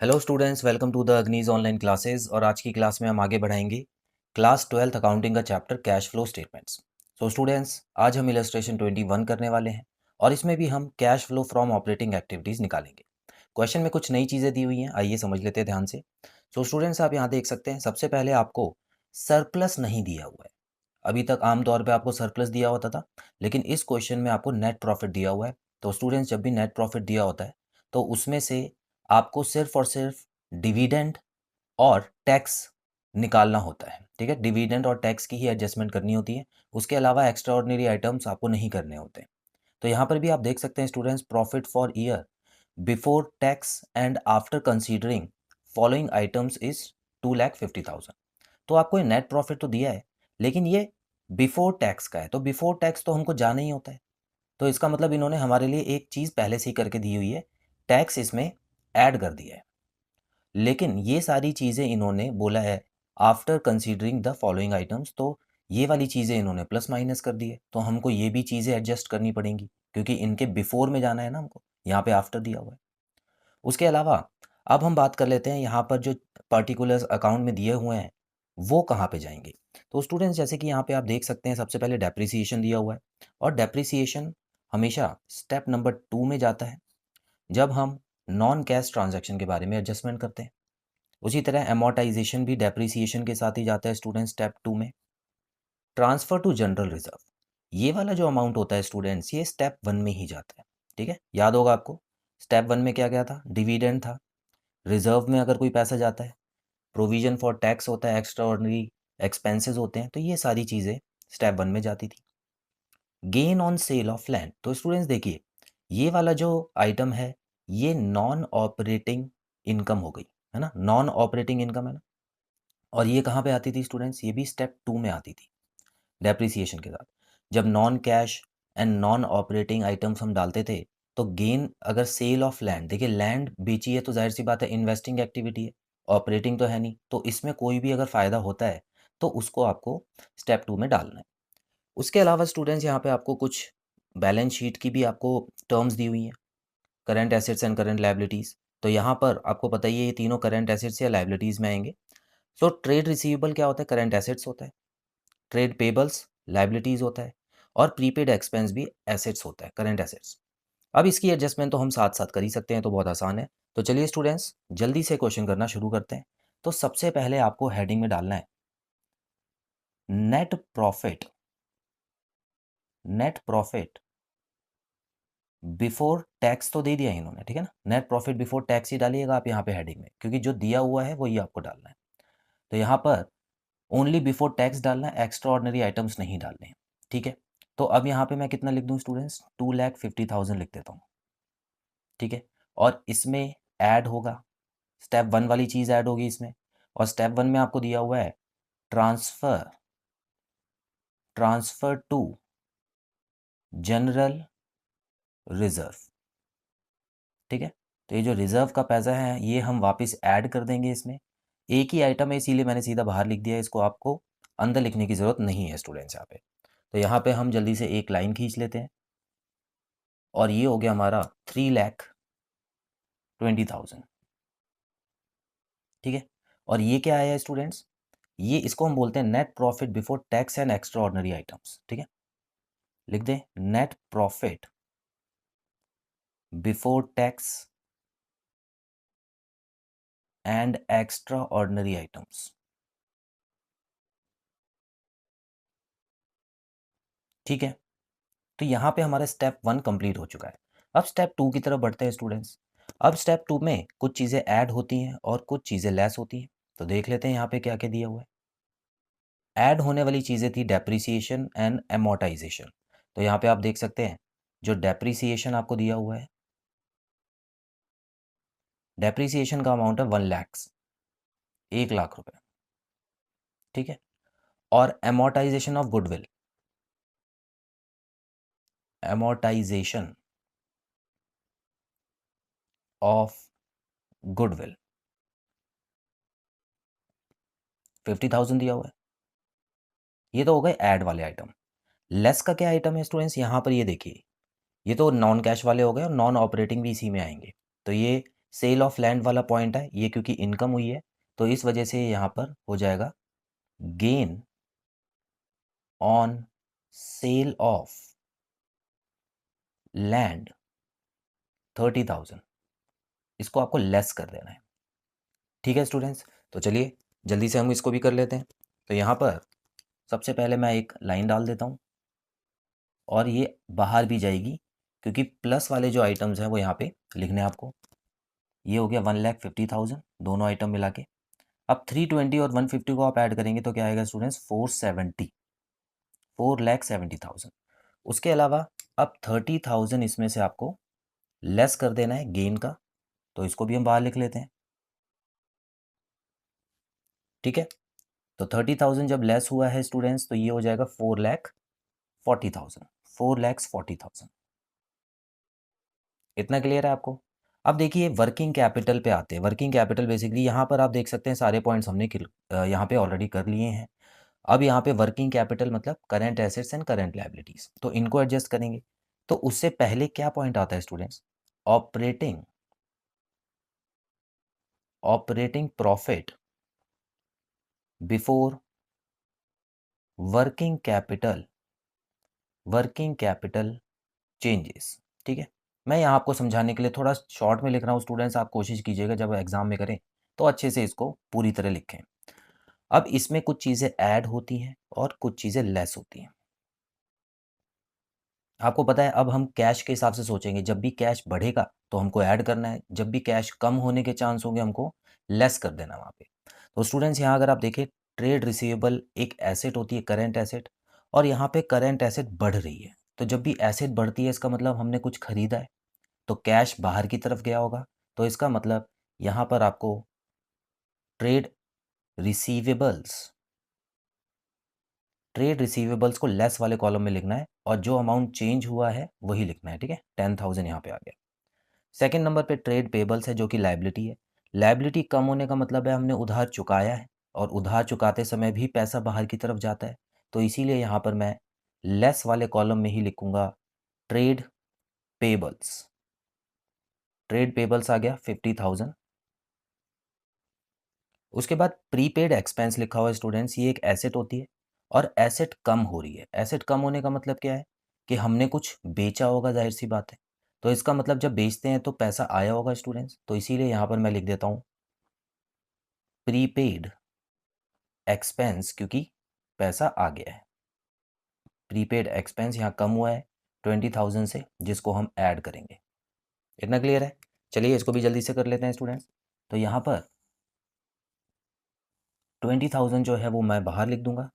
Hello students, welcome to the अग्नीज online classes. और आज की क्लास में हम आगे बढ़ाएंगे क्लास 12th अकाउंटिंग का chapter cash flow statements. So students, आज हम इलस्ट्रेशन 21 करने वाले हैं और इसमें भी हम cash flow from operating activities निकालेंगे। क्वेश्चन में कुछ नई चीज़ें दी हुई हैं, आइए समझ लेते हैं ध्यान से। सो स्टूडेंट्स, आप यहाँ देख सकते हैं सबसे पहले आपको सरप्लस नहीं दिया हुआ है। अभी तक आमतौर पर आपको सरप्लस दिया होता था, लेकिन इस क्वेश्चन में आपको नेट प्रॉफिट दिया हुआ है। तो स्टूडेंट्स, जब भी नेट प्रॉफिट दिया होता है तो उसमें से आपको सिर्फ और सिर्फ डिविडेंड और टैक्स निकालना होता है। ठीक है, डिविडेंड और टैक्स की ही एडजस्टमेंट करनी होती है, उसके अलावा एक्स्ट्रा ऑर्डिनरी आइटम्स आपको नहीं करने होते। तो यहाँ पर भी आप देख सकते हैं students, profit for year before tax and after considering following items is 2,50,000। तो आपको ये नेट प्रॉफिट तो दिया है, लेकिन ये बिफोर टैक्स का है, तो बिफोर टैक्स तो हमको जाना ही होता है। तो इसका मतलब इन्होंने हमारे लिए एक चीज़ पहले से ही करके दी हुई है, टैक्स इसमें ऐड कर दिया है। लेकिन ये सारी चीज़ें इन्होंने बोला है after considering the following items, तो ये वाली चीज़ें इन्होंने प्लस माइनस कर दी है, तो हमको ये भी चीज़ें एडजस्ट करनी पड़ेंगी क्योंकि इनके बिफोर में जाना है ना हमको, यहाँ पे आफ्टर दिया हुआ है। उसके अलावा अब हम बात कर लेते हैं यहाँ पर जो पर्टिकुलर्स अकाउंट में दिए हुए हैं वो कहाँ पे जाएंगे। तो स्टूडेंट्स, जैसे कि यहाँ पे आप देख सकते हैं सबसे पहले डेप्रिसिएशन दिया हुआ है और डेप्रिसिएशन हमेशा स्टेप नंबर 2 में जाता है जब हम नॉन कैश ट्रांजैक्शन के बारे में एडजस्टमेंट करते हैं। उसी तरह अमोर्टाइजेशन भी डेप्रिसिएशन के साथ ही जाता है स्टूडेंट स्टेप 2 में। ट्रांसफर टू जनरल रिजर्व, ये वाला जो अमाउंट होता है स्टूडेंट्स, ये स्टेप 1 में ही जाता है। ठीक है, याद होगा आपको स्टेप 1 में क्या क्या था, डिविडेंड था। रिजर्व में अगर कोई पैसा जाता है, प्रोविजन फॉर टैक्स होता है, एक्स्ट्रा ऑर्डिनरी एक्सपेंसेस होते हैं, तो ये सारी चीज़ें स्टेप 1 में जाती थी। Gain on sale of land, तो स्टूडेंट्स देखिए ये वाला जो आइटम है ये नॉन ऑपरेटिंग इनकम हो गई, है ना, नॉन ऑपरेटिंग इनकम है ना। और ये कहाँ पे आती थी स्टूडेंट्स, ये भी स्टेप 2 में आती थी डेप्रिसिएशन के साथ। जब non cash and non operating items हम डालते थे तो गेन अगर सेल ऑफ लैंड, देखिए लैंड बेची है तो जाहिर सी बात है इन्वेस्टिंग एक्टिविटी है, ऑपरेटिंग तो है नहीं, तो इसमें कोई भी अगर फ़ायदा होता है तो उसको आपको स्टेप 2 में डालना है। उसके अलावा स्टूडेंट्स यहाँ पे आपको कुछ बैलेंस शीट की भी आपको टर्म्स दी हुई हैं, current assets and current liabilities. तो यहाँ पर आपको पता ही है ये तीनों करंट एसेट्स या लायबिलिटीज़ में आएंगे। सो ट्रेड रिसीवेबल क्या होता है, करंट एसेट्स होता है। ट्रेड पेबल्स लायबिलिटीज़ होता है और प्रीपेड एक्सपेंस भी एसेट्स होता है, करंट एसेट्स। अब इसकी एडजस्टमेंट तो हम साथ साथ कर ही सकते हैं, तो बहुत आसान है। तो चलिए स्टूडेंट्स, जल्दी से क्वेश्चन करना शुरू करते हैं। तो सबसे पहले आपको हेडिंग में डालना है net profit, net profit before tax तो दे दिया है इन्होंने, ठीक है ना, नेट प्रॉफिट बिफोर टैक्स ही डालिएगा आप यहाँ पे हेडिंग में, क्योंकि जो दिया हुआ है वही आपको डालना है। तो यहाँ पर ओनली बिफोर टैक्स डालना है, एक्स्ट्रा ऑर्डिनरी आइटम्स नहीं डालने हैं। ठीक है, तो अब यहाँ पे मैं कितना लिख दूँ स्टूडेंट्स, 2,50,000 लिख देता हूँ। ठीक है, और इसमें ऐड होगा, स्टेप 1 वाली चीज़ ऐड होगी इसमें। और स्टेप 1 में आपको दिया हुआ है transfer, transfer to general reserve. ठीक है, तो ये जो रिज़र्व का पैसा है ये हम वापस ऐड कर देंगे इसमें। एक ही आइटम है इसीलिए मैंने सीधा बाहर लिख दिया है, इसको आपको अंदर लिखने की ज़रूरत नहीं है स्टूडेंट्स यहाँ पे। तो यहाँ पे हम जल्दी से एक लाइन खींच लेते हैं और ये हो गया हमारा 3,20,000। ठीक है, और ये क्या आया स्टूडेंट्स, ये इसको हम बोलते हैं net profit before tax and extra ordinary items. ठीक है, लिख दें net profit before tax and extra ordinary items. ठीक है, तो यहाँ पे हमारा स्टेप 1 कंप्लीट हो चुका है। अब स्टेप 2 की तरफ बढ़ते हैं स्टूडेंट्स। अब स्टेप 2 में कुछ चीज़ें ऐड होती हैं और कुछ चीज़ें लेस होती हैं, तो देख लेते हैं यहाँ पे क्या क्या दिया हुआ है। ऐड होने वाली चीज़ें थी डेप्रिसिएशन एंड एमोर्टाइजेशन। तो यहाँ पे आप देख सकते हैं जो डेप्रिसिएशन आपको दिया हुआ है, डेप्रिसिएशन का अमाउंट है 1,00,000, 1,00,000 रुपए। ठीक है, और amortisation of goodwill, amortisation of goodwill 50,000 दिया हुआ है। ये तो हो गए ऐड वाले आइटम। लेस का क्या आइटम है स्टूडेंट्स, यहाँ पर ये देखिए, ये तो नॉन कैश वाले हो गए और नॉन ऑपरेटिंग भी इसी में आएंगे। तो ये सेल ऑफ लैंड वाला पॉइंट है ये, क्योंकि इनकम हुई है तो इस वजह से यहाँ पर हो जाएगा gain on sale of land 30,000, इसको आपको लेस कर देना है। ठीक है स्टूडेंट्स, तो चलिए जल्दी से हम इसको भी कर लेते हैं। तो यहाँ पर सबसे पहले मैं एक लाइन डाल देता हूँ और ये बाहर भी जाएगी, क्योंकि प्लस वाले जो आइटम्स हैं वो यहाँ पे लिखने हैं आपको। ये हो गया 1,50,000 दोनों आइटम मिला के। अब 320 और 150 को आप ऐड करेंगे तो क्या आएगा स्टूडेंट्स, 4,70,000। उसके अलावा अब 30,000 इसमें से आपको लेस कर देना है गेन का, तो इसको भी हम बाहर लिख लेते हैं। ठीक है, तो 30,000 जब लेस हुआ है स्टूडेंट्स तो ये हो जाएगा 4,40,000, 4,40,000। इतना क्लियर है आपको? अब देखिए वर्किंग कैपिटल पे आते हैं। वर्किंग कैपिटल बेसिकली यहाँ पर आप देख सकते हैं सारे पॉइंट्स हमने यहाँ पे ऑलरेडी कर लिए हैं। अब यहाँ पे वर्किंग कैपिटल मतलब current assets and current liabilities, तो इनको एडजस्ट करेंगे। तो उससे पहले क्या पॉइंट आता है students, operating operating profit before working capital changes. ठीक है, मैं यहाँ आपको समझाने के लिए थोड़ा शॉर्ट में लिख रहा हूँ स्टूडेंट्स, आप कोशिश कीजिएगा जब एग्जाम में करें तो अच्छे से इसको पूरी तरह लिखें। अब इसमें कुछ चीज़ें ऐड होती हैं और कुछ चीज़ें लेस होती हैं। आपको पता है अब हम कैश के हिसाब से सोचेंगे, जब भी कैश बढ़ेगा तो हमको ऐड करना है, जब भी कैश कम होने के चांस होंगे हमको लेस कर देना वहाँ पे। तो स्टूडेंट्स यहाँ अगर आप देखें, ट्रेड रिसीवेबल एक एसेट होती है, करंट एसेट, और यहाँ पे करंट एसेट बढ़ रही है। तो जब भी एसेट बढ़ती है इसका मतलब हमने कुछ खरीदा है, तो कैश बाहर की तरफ गया होगा। तो इसका मतलब यहाँ पर आपको ट्रेड रिसीवेबल्स ट्रेड रिसीवेबल्स को लेस वाले कॉलम में लिखना है और जो अमाउंट चेंज हुआ है वही लिखना है। ठीक है, 10,000 यहाँ पे आ गया। सेकंड नंबर पे ट्रेड पेबल्स है जो कि लायबिलिटी है। लायबिलिटी कम होने का मतलब है हमने उधार चुकाया है और उधार चुकाते समय भी पैसा बाहर की तरफ जाता है, तो इसीलिए यहाँ पर मैं लेस वाले कॉलम में ही लिखूंगा ट्रेड पेबल्स। ट्रेड पेबल्स आ गया 50,000। उसके बाद प्रीपेड एक्सपेंस लिखा हुआ है स्टूडेंट्स, ये एक एसेट होती है और एसेट कम हो रही है। एसेट कम होने का मतलब क्या है कि हमने कुछ बेचा होगा, जाहिर सी बात है। तो इसका मतलब जब बेचते हैं तो पैसा आया होगा स्टूडेंट्स, तो इसीलिए यहाँ पर मैं लिख देता हूँ प्रीपेड एक्सपेंस, क्योंकि पैसा आ गया है। प्रीपेड एक्सपेंस यहाँ कम हुआ है 20,000 से, जिसको हम ऐड करेंगे। इतना क्लियर है? चलिए इसको भी जल्दी से कर लेते हैं स्टूडेंट्स। तो यहाँ पर 20,000 जो है वो मैं बाहर लिख दूंगा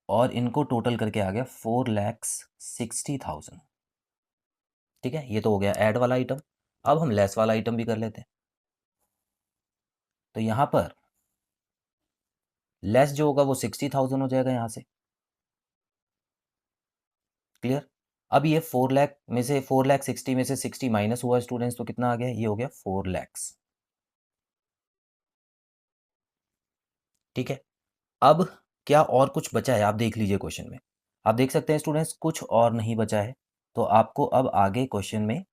और इनको टोटल करके आ गया 4,60,000। ठीक है, ये तो हो गया ऐड वाला आइटम। अब हम लेस वाला आइटम भी कर लेते हैं। तो यहाँ पर लेस जो होगा वो 60,000 हो जाएगा यहाँ से। क्लियर? अब ये 4 लाख में से 4,60,000 में से 60 माइनस हुआ स्टूडेंट्स, तो कितना आ गया, ये हो गया 4 लाख। ठीक है, अब क्या और कुछ बचा है आप देख लीजिए क्वेश्चन में। आप देख सकते हैं स्टूडेंट्स कुछ और नहीं बचा है, तो आपको अब आगे क्वेश्चन में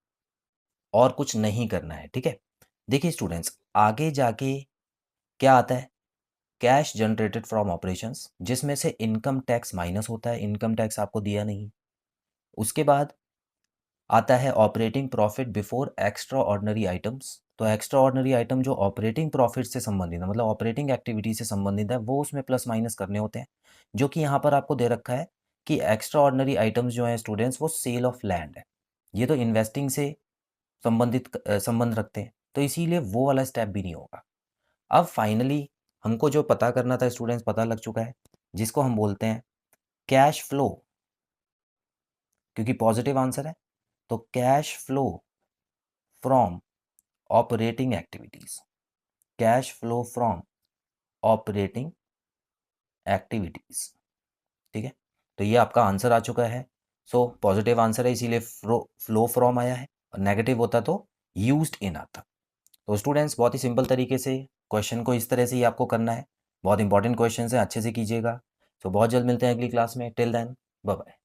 और कुछ नहीं करना है। ठीक है, देखिए स्टूडेंट्स आगे जाके क्या आता है, कैश जनरेटेड फ्रॉम ऑपरेशंस, जिसमें से इनकम टैक्स माइनस होता है। इनकम टैक्स आपको दिया नहीं। उसके बाद आता है operating profit before extra ordinary items. तो एक्स्ट्रा ऑर्डनरी आइटम जो ऑपरेटिंग प्रॉफिट से संबंधित है, मतलब ऑपरेटिंग एक्टिविटी से संबंधित है, वो उसमें प्लस माइनस करने होते हैं, जो कि यहाँ पर आपको दे रखा है कि एक्स्ट्रा ऑर्डनरी आइटम्स जो हैं स्टूडेंट्स वो सेल ऑफ लैंड है। ये तो इन्वेस्टिंग से संबंध रखते हैं, तो इसीलिए वो वाला स्टेप भी नहीं होगा। अब फाइनली हमको जो पता करना था स्टूडेंट्स पता लग चुका है, जिसको हम बोलते हैं कैश फ्लो, क्योंकि पॉजिटिव आंसर है। तो cash flow from operating activities, cash flow from operating activities. ठीक है, तो ये आपका आंसर आ चुका है। सो पॉजिटिव आंसर है इसीलिए फ्लो फ्रॉम आया है, और नेगेटिव होता तो यूज्ड इन आता। तो स्टूडेंट्स बहुत ही सिंपल तरीके से क्वेश्चन को इस तरह से ही आपको करना है। बहुत इंपॉर्टेंट क्वेश्चन है, अच्छे से कीजिएगा। तो बहुत जल्द मिलते हैं अगली क्लास में। Till then bye bye.